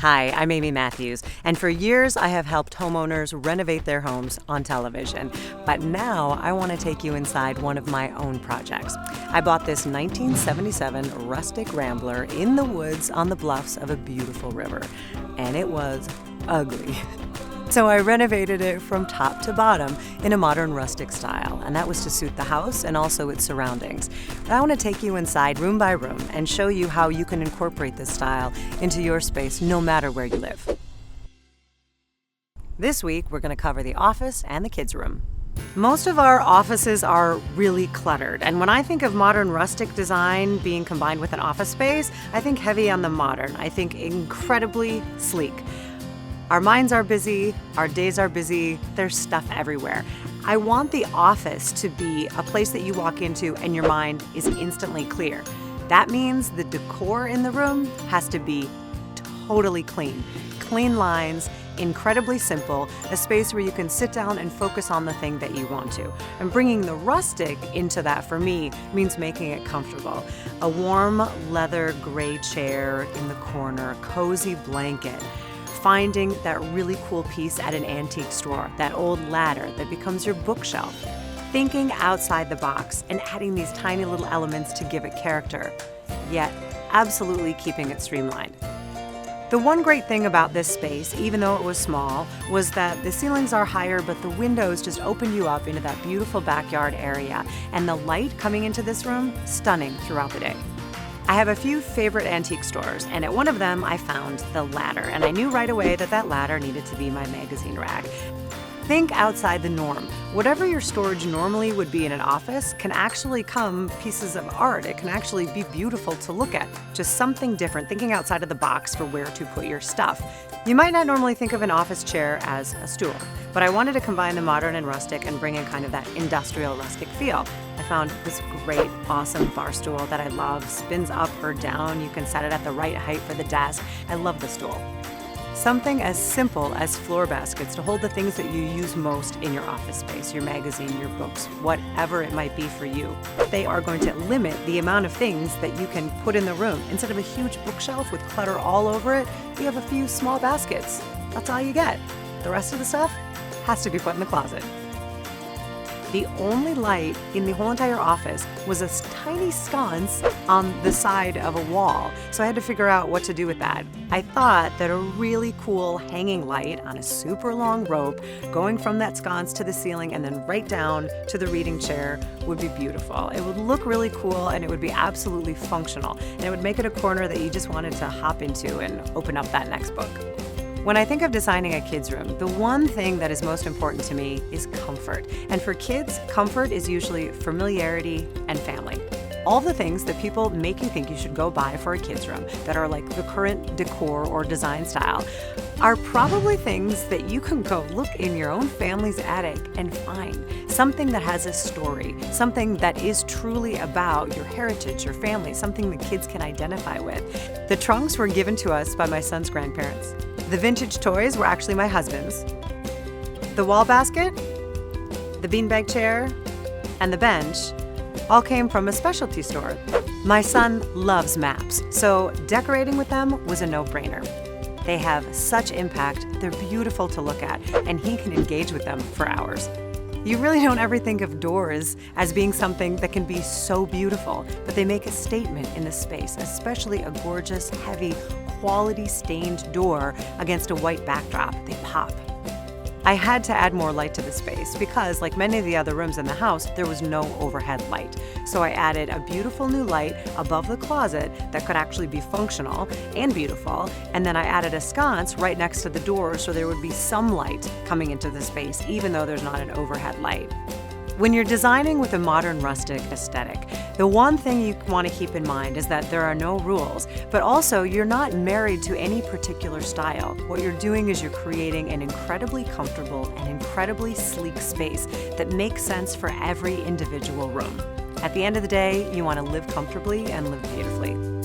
Hi, I'm Amy Matthews, and for years I have helped homeowners renovate their homes on television. But now I want to take you inside one of my own projects. I bought this 1977 Rustic Rambler in the woods on the bluffs of a beautiful river, and it was ugly. So I renovated it from top to bottom in a modern rustic style, and that was to suit the house and also its surroundings. But I want to take you inside room by room and show you how you can incorporate this style into your space no matter where you live. This week, we're going to cover the office and the kids' room. Most of our offices are really cluttered, and when I think of modern rustic design being combined with an office space, I think heavy on the modern. I think incredibly sleek. Our minds are busy, our days are busy, there's stuff everywhere. I want the office to be a place that you walk into and your mind is instantly clear. That means the decor in the room has to be totally clean. Clean lines, incredibly simple, a space where you can sit down and focus on the thing that you want to. And bringing the rustic into that for me means making it comfortable. A warm leather gray chair in the corner, cozy blanket. Finding that really cool piece at an antique store, that old ladder that becomes your bookshelf. Thinking outside the box and adding these tiny little elements to give it character, yet absolutely keeping it streamlined. The one great thing about this space, even though it was small, was that the ceilings are higher, but the windows just open you up into that beautiful backyard area, and the light coming into this room, stunning throughout the day. I have a few favorite antique stores, and at one of them I found the ladder, and I knew right away that that ladder needed to be my magazine rack. Think outside the norm. Whatever your storage normally would be in an office can actually come pieces of art. It can actually be beautiful to look at. Just something different, thinking outside of the box for where to put your stuff. You might not normally think of an office chair as a stool, but I wanted to combine the modern and rustic and bring in kind of that industrial rustic feel. I found this great, awesome bar stool that I love. Spins up or down. You can set it at the right height for the desk. I love the stool. Something as simple as floor baskets to hold the things that you use most in your office space, your magazine, your books, whatever it might be for you. They are going to limit the amount of things that you can put in the room. Instead of a huge bookshelf with clutter all over it, you have a few small baskets. That's all you get. The rest of the stuff has to be put in the closet. The only light in the whole entire office was a tiny sconce on the side of a wall, so I had to figure out what to do with that. I thought that a really cool hanging light on a super long rope going from that sconce to the ceiling and then right down to the reading chair would be beautiful. It would look really cool and it would be absolutely functional, and it would make it a corner that you just wanted to hop into and open up that next book. When I think of designing a kid's room, the one thing that is most important to me is comfort. And for kids, comfort is usually familiarity and family. All the things that people make you think you should go buy for a kid's room that are like the current decor or design style are probably things that you can go look in your own family's attic and find. Something that has a story, something that is truly about your heritage, your family, something that kids can identify with. The trunks were given to us by my son's grandparents. The vintage toys were actually my husband's. The wall basket, the beanbag chair, and the bench all came from a specialty store. My son loves maps, so decorating with them was a no-brainer. They have such impact, they're beautiful to look at, and he can engage with them for hours. You really don't ever think of doors as being something that can be so beautiful, but they make a statement in the space, especially a gorgeous, heavy, quality stained door against a white backdrop. They pop. I had to add more light to the space because, like many of the other rooms in the house, there was no overhead light. So I added a beautiful new light above the closet that could actually be functional and beautiful, and then I added a sconce right next to the door so there would be some light coming into the space even though there's not an overhead light. When you're designing with a modern rustic aesthetic, the one thing you want to keep in mind is that there are no rules, but also you're not married to any particular style. What you're doing is you're creating an incredibly comfortable and incredibly sleek space that makes sense for every individual room. At the end of the day, you want to live comfortably and live beautifully.